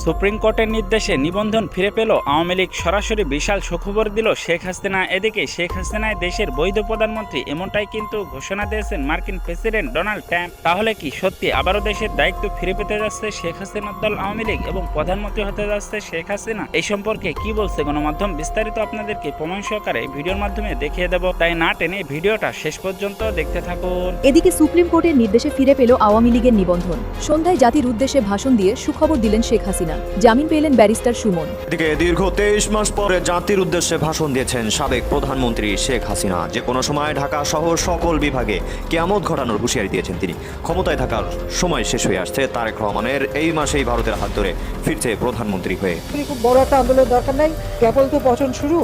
Supreme কোর্টের নির্দেশে নিবন্ধন ফিরে পেল আওয়ামী লীগ। সরাসরি বিশাল সুখবর দিল শেখ হাসিনা। এদিকে শেখ হাসিনায় দেশের বৈধ প্রধানমন্ত্রী, এমনটাই কিন্তু ঘোষণা দিয়েছেন মার্কিন প্রেসিডেন্ট ডোনাল্ড ট্রাম্প। তাহলে কি সত্যি আবারও দেশের দায়িত্ব ফিরে পেতে যাচ্ছে শেখ হাসিনার দল আওয়ামী লীগ এবং প্রধানমন্ত্রী হতে যাচ্ছে শেখ হাসিনা? এই সম্পর্কে কি বলছে গণমাধ্যম, বিস্তারিত আপনাদেরকে প্রমাণ সহকারে ভিডিওর মাধ্যমে দেখিয়ে দেব, তাই না টেনে ভিডিওটা শেষ পর্যন্ত দেখতে থাকুন। এদিকে সুপ্রিম কোর্টের নির্দেশে ফিরে পেল আওয়ামী লীগের নিবন্ধন। সন্ধ্যায় জাতির উদ্দেশ্যে ভাষণ দিয়ে সুখবর দিলেন শেখ হাসিনা। জামিন পেলেন ব্যারিস্টার সুমন। এদিকে দীর্ঘ 23 মাস পরে জাতির উদ্দেশ্যে ভাষণ দিয়েছেন সাবেক প্রধানমন্ত্রী শেখ হাসিনা। যে কোনো সময় ঢাকা সহ সকল বিভাগে কিয়ামত ঘটানোর হুঁশিয়ারি দিয়েছেন তিনি। ক্ষমতায় থাকার সময় শেষ হয়ে আসছে তারেক রহমানের। এই মাসেই ভারতের হাত ধরে ফিরছে প্রধানমন্ত্রী হয়ে। খুব বড় একটা আন্দোলনের দরকার নাই, কেবল তো পচন শুরু,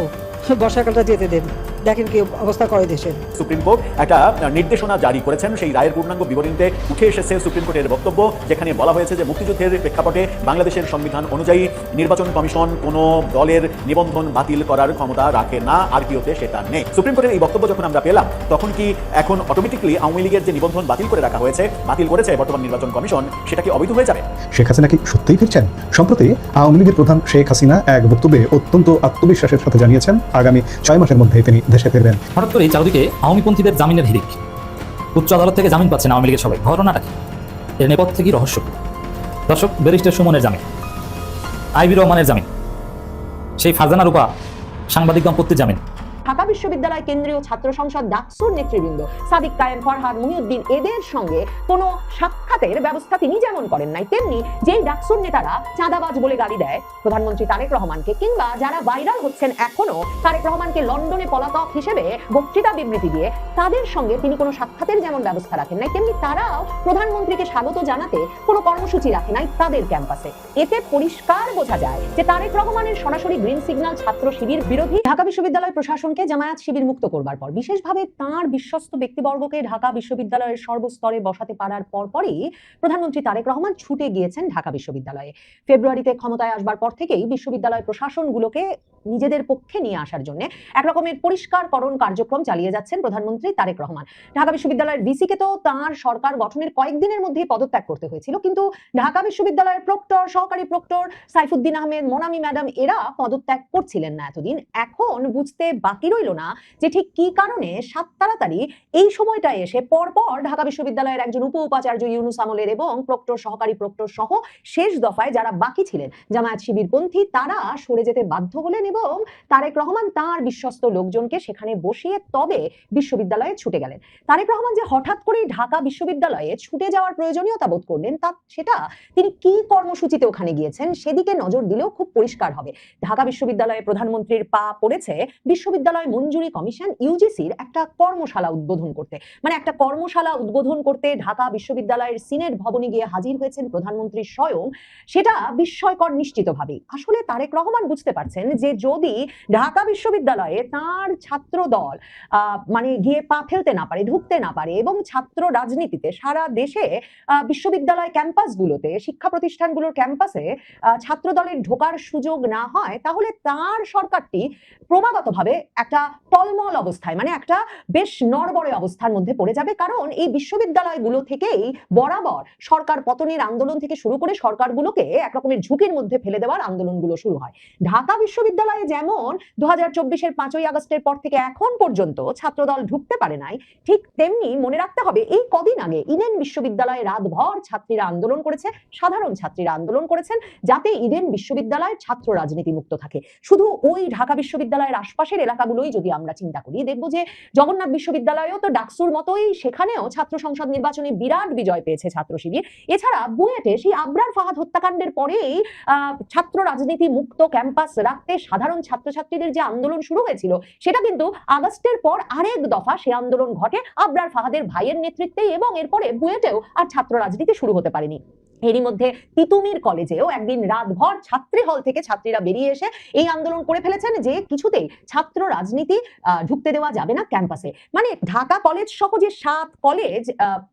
বর্ষাকালটা যেতে দেন, দেখেন কি অবস্থা করে দেশের। সুপ্রিম কোর্ট একটা নির্দেশনা জারি করেছেন, সেই রায়ের পূর্ণাঙ্গ বিবরণীতে উঠে এসেছে সুপ্রিম কোর্টের বক্তব্য, যেখানে বলা হয়েছে যে মুক্তিযুদ্ধের প্রেক্ষাপটে বাংলাদেশের সংবিধান অনুযায়ী নির্বাচন কমিশন কোনো দলের নিবন্ধন বাতিল করার ক্ষমতা রাখে না, আরপিওতে সেটা নেই। সুপ্রিম কোর্টের এই বক্তব্য যখন আমরা পেলাম, তখন কি এখন অটোমেটিক্যালি আওয়ামী লীগের যে নিবন্ধন বাতিল করে রাখা হয়েছে, বাতিল করেছে বর্তমান নির্বাচন কমিশন, সেটা কি অবৈধ হয়ে যাবে? শেখ হাসিনা কি সত্যিই ফিরছেন? সম্প্রতি আওয়ামী লীগের প্রধান শেখ হাসিনা এক বক্তব্যে অত্যন্ত আত্মবিশ্বাসের সাথে জানিয়েছেন আগামী 6 মাসের মধ্যে তিনি দেশে ফিরবেন। হঠাৎ করে চারদিকে আওয়ামীপন্থীদের জামিনের হিড়িক, উচ্চ আদালত থেকে জামিন পাচ্ছেন আওয়ামী লীগের সবাই। ঘটনাটা কি? এর নেপথ্যে কি রহস্য? দর্শক, ব্যারিস্টার সুমনের জামিন, আইবি রহমানের জামিন, সেই ফারজানা রূপা সাংবাদিক দম্পতির জামিন, ঢাকা বিশ্ববিদ্যালয় কেন্দ্রীয় ছাত্র সংসদ ডাকসুর নেতৃবৃন্দ সাদিক কায়েম, ফরহাদ, মুহিউদ্দিন এদের সঙ্গে কোনো সাক্ষাতের ব্যবস্থা তিনি যেমন করেন নাই, তেমনি যেই ডাকসুর নেতারা চাঁদাবাজ বলে গালি দেয় প্রধানমন্ত্রী তারেক রহমানকে, কিংবা যারা ভাইরাল হচ্ছেন এখনো তারেক রহমানকে লন্ডনে পলাতক হিসেবে বক্তৃতা বিবৃতি দিয়ে, তাদের সঙ্গে তিনি কোনো সাক্ষাতের যেমন ব্যবস্থা রাখেন নাই, তেমনি তারাও প্রধানমন্ত্রীকে স্বাগত জানাতে কোনো কর্মসূচি রাখে নাই তাদের ক্যাম্পাসে। এতে পরিষ্কার বোঝা যায় যে তারেক রহমানের সরাসরি গ্রিন সিগন্যাল ছাত্র শিবির বিরোধী। ঢাকা বিশ্ববিদ্যালয় প্রশাসন জামায়াত শিবির মুক্ত করবার পর, বিশেষভাবে তাঁর বিশ্বস্ত ব্যক্তিবর্গকে ঢাকা বিশ্ববিদ্যালয়ের সর্বস্তরে বসাতে পারার পরপরই প্রধানমন্ত্রী তারেক রহমান ছুটে গিয়েছেন ঢাকা বিশ্ববিদ্যালয়ে। ফেব্রুয়ারিতে ক্ষমতায় আসবার পর থেকেই বিশ্ববিদ্যালয় প্রশাসনগুলোকে নিজেদের পক্ষে নিয়ে আসার জন্য এক রকমের পরিষ্কারকরণ কার্যক্রম চালিয়ে যাচ্ছেন প্রধানমন্ত্রী তারেক রহমান। ঢাকা বিশ্ববিদ্যালয়ের ভিসিকে তো তাঁর সরকার গঠনের কয়েকদিনের মধ্যেই পদত্যাগ করতে হয়েছিল, কিন্তু ঢাকা বিশ্ববিদ্যালয়ের প্রক্টর, সহকারী প্রক্টর সাইফুদ্দিন আহমেদ, মোনামি ম্যাডাম এরা পদত্যাগ করছিলেন না এতদিন। এখন বুঝতে বাকি রইল না যে ঠিক কি কারণে সাত তাড়াতাড়ি এই সময়টায় এসে পরপর ঢাকা বিশ্ববিদ্যালয়ের একজন উপ উপাচার্য ইউনুস আমলের এবং প্রক্টর, সহকারী প্রক্টর সহ শেষ দফায় যারা বাকি ছিলেন জামায়াত শিবিরপন্থী, তারা সরে যেতে বাধ্য হলেন এবং তারেক রহমান তাঁর বিশ্বস্ত লোকজনকে সেখানে বসিয়ে তবে বিশ্ববিদ্যালয়ে ছুটে গেলেন। তারেক রহমান যে হঠাৎ করেই ঢাকা বিশ্ববিদ্যালয়ে ছুটে যাওয়ার প্রয়োজনীয়তা বোধ করলেন, সেটা তিনি কি কর্মসূচিতে ওখানে গিয়েছেন সেদিকে নজর দিলেও খুব পরিষ্কার হবে। ঢাকা বিশ্ববিদ্যালয়ে প্রধানমন্ত্রীর পা পড়েছে বিশ্ববিদ্যালয় মঞ্জুরি কমিশন ইউজিসির একটা কর্মশালা উদ্বোধন করতে। মানে একটা কর্মশালা উদ্বোধন করতে ঢাকা বিশ্ববিদ্যালয়ের সিনেট ভবনে গিয়ে হাজির হয়েছেন প্রধানমন্ত্রী স্বয়ং। সেটা বিস্ময়কর নিশ্চিতভাবেই। আসলে তারেক রহমান বুঝতে পারছেন যে যদি ঢাকা বিশ্ববিদ্যালয়ে তার ছাত্র দল মানে গিয়ে পা ফেলতে না পারে, ঢুকতে না পারে, এবং ছাত্র রাজনীতিতে সারা দেশে বিশ্ববিদ্যালয় ক্যাম্পাসগুলোতে, শিক্ষা প্রতিষ্ঠানগুলোর ক্যাম্পাসে ছাত্র দলের ঢোকার সুযোগ না হয়, তাহলে তার সরকারটি ক্রমাগতভাবে একটা টলমল অবস্থায়, মানে একটা বেশ নড়বড়ে অবস্থার মধ্যে পড়ে যাবে। কারণ এই বিশ্ববিদ্যালয়গুলো থেকেই বরাবর সরকার পতনের আন্দোলন থেকে শুরু করে সরকারগুলোকে একরকমের ঝুঁকির মধ্যে ফেলে দেওয়ার আন্দোলনগুলো শুরু হয়। ঢাকা বিশ্ববিদ্যালয়ে যেমন 2024-এর 5ই আগস্টের পর থেকে এখন পর্যন্ত ছাত্রদল ঢুকতে পারে নাই, ঠিক তেমনি মনে রাখতে হবে এই কদিন আগে ইডেন বিশ্ববিদ্যালয়ে রাতভর ছাত্রীরা আন্দোলন করেছে, সাধারণ ছাত্রীরা আন্দোলন করেছেন যাতে ইডেন বিশ্ববিদ্যালয়ের ছাত্র রাজনীতি মুক্ত থাকে। শুধু ওই ঢাকা বিশ্ববিদ্যালয়ের আশপাশের এলাকাগুলোই যদি আমরা চিন্তা করি, দেখবো যে জগন্নাথ বিশ্ববিদ্যালয়েও তো ডাকসুর মতোই সেখানেও ছাত্র সংসদ নির্বাচনে বিরাট বিজয় পেয়েছে ছাত্র শিবির। এছাড়া বুয়েটে সেই আবরার ফাহাদ হত্যাকাণ্ডের পরেই ছাত্র রাজনীতি মুক্ত ক্যাম্পাস রাখতে সাধারণ ছাত্রছাত্রীদের যে আন্দোলন শুরু হয়েছিল, সেটা কিন্তু আগস্টের পর আরেক দফা সে আন্দোলন ঘটে আবরার ফাহাদের ভাইয়ের নেতৃত্বে, এবং এরপরে বুয়েটেও আর ছাত্র রাজনীতি শুরু হতে পারেনি। এরই মধ্যে তিতুমির কলেজেও একদিন রাতভর ছাত্রী হল থেকে ছাত্রীরা বেরিয়ে এসে এই আন্দোলন করে ফেলেছেন যে কিছুতেই ছাত্র রাজনীতি ঢুকতে দেওয়া যাবে না ক্যাম্পাসে। মানে ঢাকা কলেজ সহ যে 7 কলেজ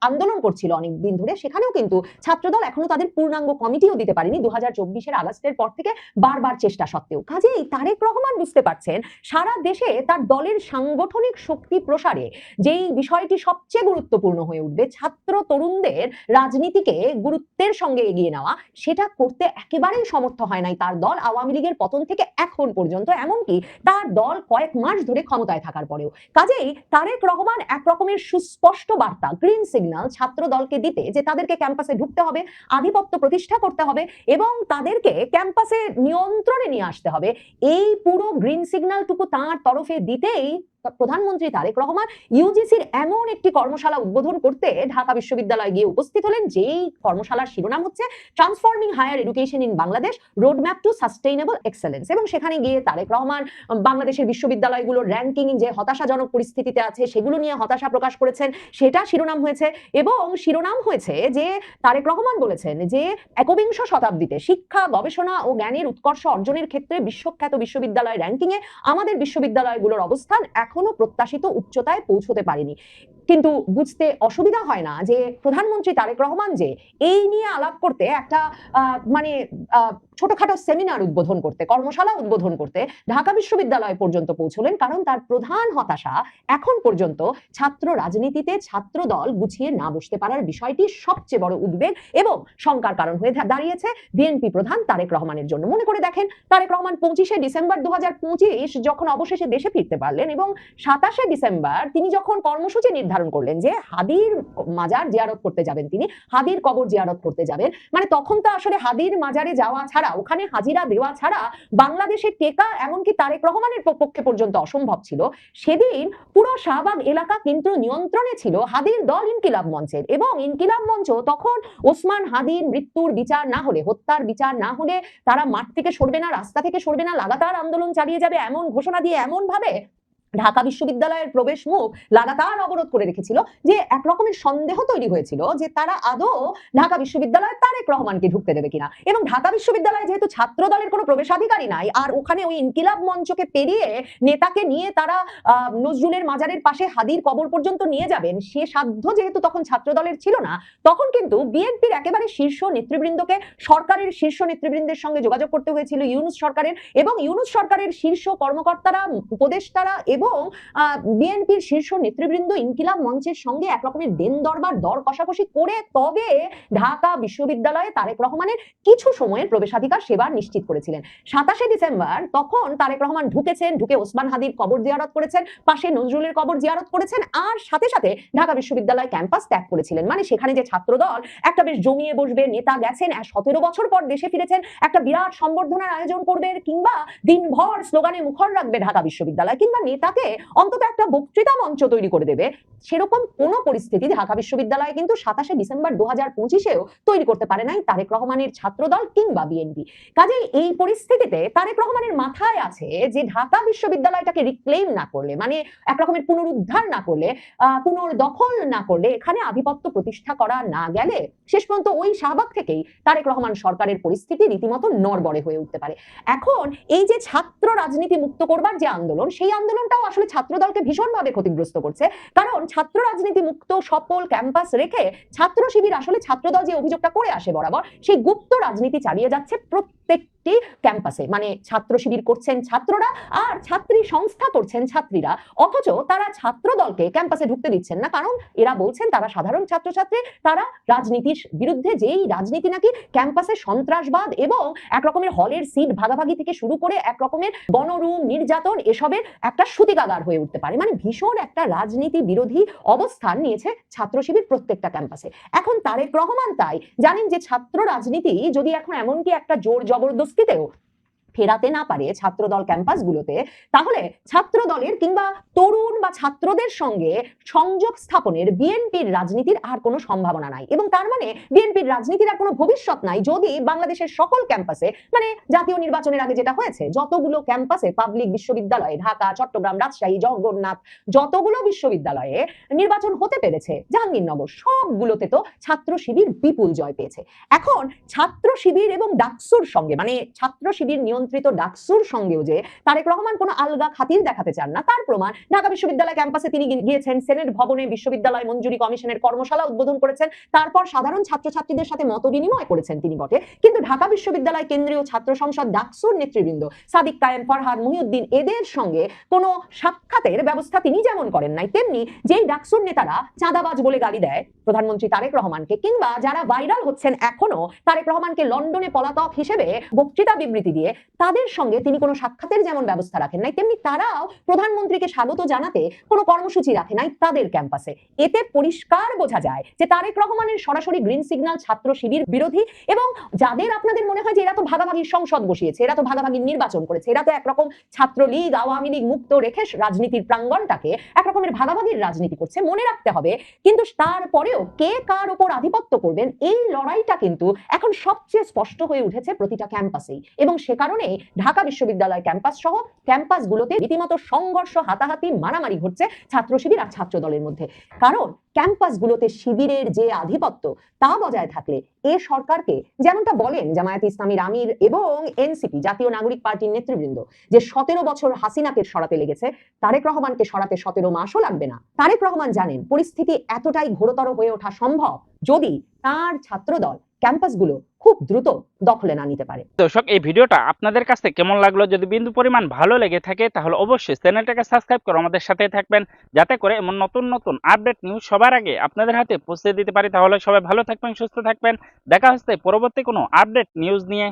আন্দোলন করছিল অনেকদিন ধরে, সেখানেও কিন্তু ছাত্রদল এখনো তাদের পূর্ণাঙ্গ কমিটিও দিতে পারেনি 2024-এর আগস্টের পর থেকে বারবার চেষ্টা সত্ত্বেও। কাজেই তারেক রহমান বুঝতে পারছেন সারা দেশে তার দলের সাংগঠনিক শক্তি প্রসারে যেই বিষয়টি সবচেয়ে গুরুত্বপূর্ণ হয়ে উঠবে, ছাত্র তরুণদের রাজনীতিকে গুরুত্বের সঙ্গে এগিয়ে নেওয়া, সেটা করতে একেবারেই সমর্থ হয় নাই তার দল আওয়ামী লীগের পতন থেকে এখন পর্যন্ত, এমনকি তার দল কয়েক মাস ধরে ক্ষমতায় থাকার পরেও। কাজেই তারেক রহমান এক রকমের সুস্পষ্ট বার্তা, গ্রিন সিগন্যাল ছাত্র দলকে দিতে যে তাদেরকে ক্যাম্পাসে ঢুকতে হবে, আধিপত্য প্রতিষ্ঠা করতে হবে এবং তাদেরকে ক্যাম্পাসে নিয়ন্ত্রণে নিয়ে আসতে হবে, এই পুরো গ্রিন সিগন্যালটুকু তার তরফে দিতেই প্রধানমন্ত্রী তারেক রহমান ইউজিসির এমন একটি কর্মশালা উদ্বোধন করতে ঢাকা বিশ্ববিদ্যালয়ে গিয়ে উপস্থিত হলেন, যেই কর্মশালার শিরোনাম হচ্ছে transforming higher education in Bangladesh, roadmap to sustainable excellence. এবং সেখানে গিয়ে তারেক রহমান বাংলাদেশের বিশ্ববিদ্যালয়গুলোর র্যাঙ্কিং যে হতাশাজনক পরিস্থিতিতে আছে সেগুলো নিয়ে হতাশা প্রকাশ করেছেন, সেটা শিরোনাম হয়েছে। এবং শিরোনাম হয়েছে যে তারেক রহমান বলেছেন যে একবিংশ শতাব্দীতে শিক্ষা, গবেষণা ও জ্ঞানের উৎকর্ষ অর্জনের ক্ষেত্রে বিশ্বখ্যাত বিশ্ববিদ্যালয় র্যাঙ্কিংয়ে আমাদের বিশ্ববিদ্যালয়গুলোর অবস্থান এখনো প্রত্যাশিত উচ্চতায় পৌঁছতে পারেনি। কিন্তু বুঝতে অসুবিধা হয় না যে প্রধানমন্ত্রী তারেক রহমান যে এই নিয়ে আলাপ করতে একটা ছোটখাটো সেমিনার উদ্বোধন করতে, কর্মশালা উদ্বোধন করতে ঢাকা বিশ্ববিদ্যালয় পর্যন্ত পৌঁছলেন, কারণ তার প্রধান হতাশা এখন পর্যন্ত ছাত্র রাজনীতিতে ছাত্র দল গুছিয়ে না বসতে পারার বিষয়টি সবচেয়ে বড় উদ্বেগ এবং শঙ্কার কারণ হয়ে দাঁড়িয়েছে বিএনপি প্রধান তারেক রহমানের জন্য। মনে করে দেখেন, তারেক রহমান 25শে ডিসেম্বর 2025 যখন অবশেষে দেশে ফিরতে পারলেন এবং 27শে ডিসেম্বর তিনি যখন কর্মসূচি নির্ধারণ করলেন যে হাদির মাজার জিয়ারত করতে যাবেন, তিনি হাদির কবর জিয়ারত করতে যাবেন, মানে তখন তো আসলে হাদির মাজারে যাওয়া ছাড়া, ওখানে হাজিরা দেওয়া ছাড়া বাংলাদেশের টেকা এমনকি তারেক রহমানের পক্ষে পর্যন্ত অসম্ভব ছিল। সেদিন পুরো শাহবাগ এলাকা কিন্তু নিয়ন্ত্রণে ছিল হাদির দল ইনকিলাব মঞ্চের, এবং ইনকিলাব মঞ্চ তখন ওসমান হাদির মৃত্যুর বিচার না হলে, হত্যার বিচার না হলে তারা মাঠ থেকে সরবে না, রাস্তা থেকে সরবে না, লাগাতার আন্দোলন চালিয়ে যাবে এমন ঘোষণা দিয়ে এমন ভাবে ঢাকা বিশ্ববিদ্যালয়ের প্রবেশ মুখ লাগাতার অবরোধ করে রেখেছিল যে এক রকমের সন্দেহ তৈরি হয়েছিল যে তারা আদৌ ঢাকা বিশ্ববিদ্যালয়ে তারেক রহমানকে ঢুকতে দেবে কিনা। এবং ঢাকা বিশ্ববিদ্যালয়ে যেহেতু ছাত্র দলের কোনো প্রবেশাধিকারী নাই, আর ওখানে ওই ইনকিলাব মঞ্চকে পেরিয়ে নেতাকে নিয়ে তারা নজরুলের মাজারের পাশে হাদির কবর পর্যন্ত নিয়ে যাবেন, সে সাধ্য যেহেতু তখন ছাত্র দলের ছিল না, তখন কিন্তু বিএনপির একেবারে শীর্ষ নেতৃবৃন্দকে, সরকারের শীর্ষ নেতৃবৃন্দের সঙ্গে যোগাযোগ করতে হয়েছিল ইউনূস সরকারের, এবং ইউনূস সরকারের শীর্ষ কর্মকর্তারা, উপদেষ্টারা এবং বিএনপির শীর্ষ নেতৃবৃন্দ ইনকিলাব মঞ্চের সঙ্গে এক রকমের দেন দরবার, দর কষাকষি করে তবে ঢাকা বিশ্ববিদ্যালয়ে তারেক রহমানের কিছু সময়ের প্রবেশাধিকার সেবার নিশ্চিত করেছিলেন। 27শে ডিসেম্বর তখন তারেক রহমান ঢুকেছেন, ঢুকে ওসমান হাদির কবর জিয়ারত করেছেন, পাশে নজরুলের কবর জিয়ারত করেছেন, আর সাথে সাথে ঢাকা বিশ্ববিদ্যালয় ক্যাম্পাস ত্যাগ করেছিলেন। মানে সেখানে যে ছাত্র দল একটা বেশ জমিয়ে বসবে, নেতা গেছেন, 17 বছর পর দেশে ফিরেছেন, একটা বিরাট সম্বর্ধনার আয়োজন করবে কিংবা দিনভর স্লোগানে মুখর রাখবে ঢাকা বিশ্ববিদ্যালয়, কিংবা নেতাকে অন্তত একটা বক্তৃতা মঞ্চ তৈরি করে দেবে, সেরকম কোন পরিস্থিতি ঢাকা বিশ্ববিদ্যালয়ে কিন্তু 27শে ডিসেম্বর 2025-এও তৈরি করতে পারে নাই তারেক রহমানের ছাত্রদল কিংবা বিএনপি। কাজেই এই পরিস্থিতিতে তারেক রহমানের মাথায় আছে যে ঢাকা বিশ্ববিদ্যালয়টাকে রিক্লেম না করলে, মানে এক রকমের পুনরুদ্ধার না করলে, পুনর্দখল না করলে, এখানে আধিপত্য প্রতিষ্ঠা করা না গেলে শেষ পর্যন্ত ওই শাহবাগ থেকেই তারেক রহমান সরকারের পরিস্থিতি রীতিমতো নড়বড়ে হয়ে উঠতে পারে। এখন এই যে ছাত্র রাজনীতি মুক্ত করবার যে আন্দোলন, সেই আন্দোলনটাও আসলে ছাত্র দলকে ভীষণভাবে ক্ষতিগ্রস্ত করছে, কারণ ছাত্র রাজনীতি মুক্ত সফল ক্যাম্পাস রেখে ছাত্র শিবির আসলে ছাত্রদল যে অভিযোগটা করে আসে বরাবর, সেই গুপ্ত রাজনীতি চালিয়ে যাচ্ছে প্রত্যেকটি ক্যাম্পাসে। মানে ছাত্র শিবির করছেন ছাত্ররা আর ছাত্রী সংস্থা করছেন ছাত্রীরা, অথচ তারা ছাত্র দলকে ক্যাম্পাসে ঢুকতে দিচ্ছেন না, কারণ এরা বলছেন তারা সাধারণ ছাত্রছাত্রী, তারা রাজনীতির বিরুদ্ধে, যেই রাজনীতি নাকি ক্যাম্পাসে সন্ত্রাসবাদ এবং এক রকমের হলের সিট ভাগাভাগি থেকে শুরু করে এক রকমের গণরুম, নির্যাতন, এসবের একটা সূতিকাগার হয়ে উঠতে পারে। মানে ভীষণ একটা রাজনীতি বিরোধী অবস্থান নিয়েছে ছাত্র শিবির প্রত্যেকটা ক্যাম্পাসে। এখন তারেক রহমান তাই জানেন যে ছাত্র রাজনীতি যদি এখন এমনকি একটা জোর জবরদস্তিতেও ফেরাতে না পারে ছাত্রদল ক্যাম্পাসগুলোতে, তাহলে ছাত্র দলের কিংবা তরুণ বা ছাত্রদের সঙ্গে সংযোগ স্থাপনের বিএনপির রাজনীতির আর কোনো সম্ভাবনা নাই, এবং তার মানে বিএনপির রাজনীতির আর কোনো ভবিষ্যৎ নাই যদি বাংলাদেশের সকল ক্যাম্পাসে, মানে জাতীয় নির্বাচনের আগে যেটা হয়েছে, যতগুলো ক্যাম্পাসে পাবলিক বিশ্ববিদ্যালয়ে, ঢাকা, চট্টগ্রাম, রাজশাহী, জগন্নাথ, যতগুলো বিশ্ববিদ্যালয়ে নির্বাচন হতে পেরেছে, জাহাঙ্গীরনগর, সবগুলোতে তো ছাত্র শিবির বিপুল জয় পেয়েছে। এখন ছাত্র শিবির এবং ডাকসুর সঙ্গে, মানে ছাত্র শিবির নিয়ন্ত্রিত নিয়ন্ত্রিত ডাকসুর সঙ্গেও যে তারেক রহমান কোনো আলগা খাতির দেখাতে চান না তার প্রমাণ ঢাকা বিশ্ববিদ্যালয় ক্যাম্পাসে তিনি গিয়েছেন, সেনেট ভবনে বিশ্ববিদ্যালয় মঞ্জুরি কমিশনের কর্মশালা উদ্বোধন করেছেন, তারপর সাধারণ ছাত্রছাত্রীদের সাথে মত বিনিময় করেছেন তিনি বটে, কিন্তু ঢাকা বিশ্ববিদ্যালয় কেন্দ্রীয় ছাত্র সংসদ ডাকসুর নেতৃবৃন্দ সাদিক কায়েম, ফরহাদ, মহিউদ্দিন এদের সঙ্গে কোনো সাক্ষাতের ব্যবস্থা তিনি যেমন করেন নাই, তেমনি যেই ডাকসুর নেতারা চাঁদাবাজ বলে গালি দেয় প্রধানমন্ত্রী তারেক রহমানকে, কিংবা যারা ভাইরাল হচ্ছেন এখনো তারেক রহমানকে লন্ডনে পলাতক হিসেবে বক্তৃতা বিবৃতি দিয়ে, তাদের সঙ্গে তিনি কোনো সাক্ষাতের যেমন ব্যবস্থা রাখেন নাই, তেমনি তারাও প্রধানমন্ত্রীকে স্বাগত জানাতে কোনো কর্মসূচি রাখে নাই তাদের ক্যাম্পাসে। এতে পরিষ্কার বোঝা যায় যে তারেক রহমানের সরাসরি গ্রিন সিগন্যাল ছাত্র শিবির বিরোধী, এবং যাদের আপনাদের মনে হয় যে এরা তো ভাগাভাগির সংসদ বসিয়েছে, এরা তো ভাগাভাগির নির্বাচন করেছে, এরা তো একরকম ছাত্রলীগ আওয়ামী লীগ মুক্ত রেখে রাজনীতির প্রাঙ্গণটাকে একরকমের ভাগাভাগির রাজনীতি করছে, মনে রাখতে হবে কিন্তু তারপরেও কে কার উপর আধিপত্য করবেন এই লড়াইটা কিন্তু এখন সবচেয়ে স্পষ্ট হয়ে উঠেছে প্রতিটা ক্যাম্পাসেই, এবং সে কারণে ঢাকা বিশ্ববিদ্যালয় ক্যাম্পাস সহ ক্যাম্পাসগুলোতে রীতিমতো সংঘর্ষ, হাতাহাতি, মারামারি ঘটছে ছাত্র শিবির আর ছাত্র দলের মধ্যে। কারণ ক্যাম্পাসগুলোতে শিবিরের যে আধিপত্য তা বজায় থাকলে এ সরকারকে, যেমনটা বলেন জামায়াতে ইসলামীর আমির এবং এনসিপি জাতীয় নাগরিক পার্টির নেতৃবৃন্দ, যে 17 বছর হাসিনাকে সরাতে লেগেছে, তারেক রহমানকে সরাতে 17 মাসও লাগবে না। তারেক রহমান জানেন পরিস্থিতি এতটাই ঘোরতর হয়ে ওঠা সম্ভব যদি তার ছাত্রদল ক্যাম্পাসগুলো খুব দ্রুত দখলে না নিতে পারে। দর্শক, এই ভিডিওটা আপনাদের কাছে কেমন লাগলো? যদি বিন্দু পরিমাণ ভালো লেগে থাকে তাহলে অবশ্যই চ্যানেলটাকে সাবস্ক্রাইব করে আমাদের সাথে থাকবেন, যাতে করে এমন নতুন নতুন আপডেট নিউজ সবার আগে আপনাদের হাতে পৌঁছে দিতে পারি। তাহলে সবাই ভালো থাকবেন, সুস্থ থাকবেন। দেখা হচ্ছে পরবর্তী কোনো আপডেট নিউজ নিয়ে।